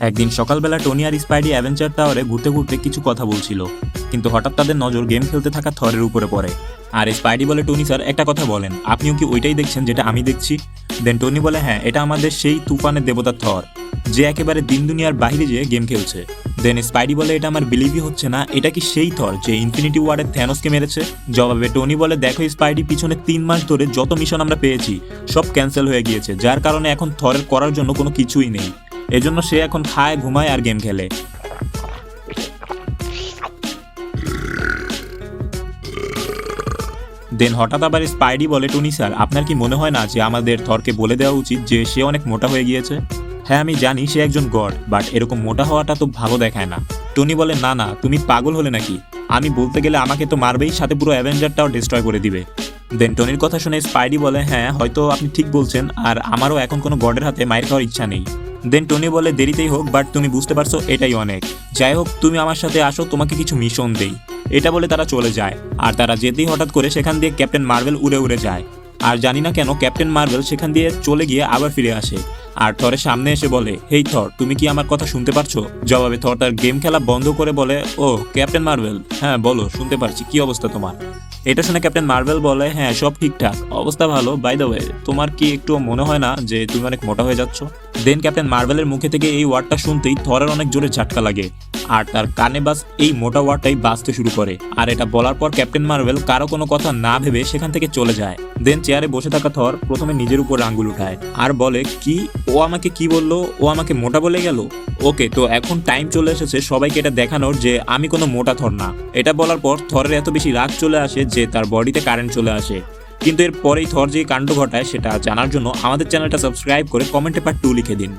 একদিন সকালবেলা টনি আর Spidey Avenger টাওয়ারে ঘুরতে ঘুরতে কিছু কথা বলছিল, কিন্তু হঠাৎ তাদের নজর গেম খেলতে থাকা থরের উপরে পড়ে। আর স্পাইডি বলে, টনি স্যার একটা কথা বলেন, আপনিও কি ওইটাই দেখছেন যেটা আমি দেখছি? দেন টনি বলে, হ্যাঁ, এটা আমাদের সেই তুফানের দেবতা থর, যে একেবারে দিন দুনিয়ার বাইরে যেয়ে গেম খেলছে। দেন স্পাইডি বলে, এটা আমার বিলিভই হচ্ছে না, এটা কি সেই থর যে ইনফিনিটি ওয়ার্ডের থ্যানোসকে মেরেছে? জবাবে টনি বলে, দেখো স্পাইডি, পিছনে 3 মাস ধরে যত মিশন আমরা পেয়েছি সব ক্যান্সেল হয়ে গিয়েছে, যার কারণে এখন থরের করার জন্য কোনো কিছুই নেই। এজন্য সে এখন খায়, ঘুমায় আর গেম খেলে। দেন হঠাৎ আবার স্পাইডি বলে, টনি স্যার, আপনার কি মনে হয় না যে আমাদের থরকে বলে দেওয়া উচিত যে সে অনেক মোটা হয়ে গিয়েছে? হ্যাঁ, আমি জানি সে একজন গড, বাট এরকম মোটা হওয়াটা তো ভালো দেখায় না। টনি বলে, না না, তুমি পাগল হলে নাকি? আমি বলতে গেলে আমাকে তো মারবেই, সাথে পুরো অ্যাভেঞ্জারটাও ডিস্ট্রয় করে দিবে। দেন টনির কথা শুনে স্পাইডি বলে, হ্যাঁ, হয়তো আপনি ঠিক বলছেন, আর আমারও এখন কোনো গডের হাতে মাইর খাওয়ার ইচ্ছা নেই। দেন টনি বলে, দেরিতেই হোক, বাট তুমি বুঝতে পারছো এটাই অনেক। যাই হোক, তুমি আমার সাথে আসো, তোমাকে কিছু মিশন দেই। এটা বলে তারা চলে যায়, আর তারা যেতেই হঠাৎ করে সেখান দিয়ে ক্যাপ্টেন মার্ভেল উড়ে উড়ে যায়। আর জানি না কেন ক্যাপ্টেন মার্ভেল সেখান দিয়ে চলে গিয়ে আবার ফিরে আসে, আর থরের সামনে এসে বলে, হেই থর, তুমি কি আমার কথা শুনতে পারছো? জবাবে থর তার গেম খেলা বন্ধ করে বলে, ও ক্যাপ্টেন মার্ভেল, হ্যাঁ বলো, শুনতে পারছি, কি অবস্থা তোমার? এটা শুনে ক্যাপ্টেন মার্ভেল বলে, হ্যাঁ সব ঠিকঠাক, অবস্থা ভালো। বাই দ্য ওয়ে, তোমার কি একটু মনে হয় না যে তুমি অনেক মোটা হয়ে যাচ্ছ? দেন ক্যাপ্টেন মার্ভেলের মুখে থেকে এই ওয়ার্ডটা শুনতেই থরের অনেক জোরে ঝাটকা লাগে, আর তার কানে বাস এই মোটা ওয়ার্ডটাই বাজতে শুরু করে। আর এটা বলার পর ক্যাপ্টেন মার্ভেল কারো কোনো কথা না ভেবে সেখান থেকে চলে যায়। দেন চেয়ারে বসে থাকা থর প্রথমে নিজের উপর আঙ্গুল উঠায় আর বলে, কি, ও আমাকে কি বললো? ও আমাকে মোটা বলে গেল? ওকে, তো এখন টাইম চলে এসেছে সবাইকে এটা দেখানোর যে আমি কোনো মোটা থর না। এটা বলার পর থরের এত বেশি রাগ চলে আসে যে তার বডিতে কারেন্ট চলে আসে। কিন্তু এর পরেই থর যে কাণ্ড ঘটায় সেটা জানার জন্য আমাদের চ্যানেলটা সাবস্ক্রাইব করে কমেন্টে পার্ট 2 লিখে দিন।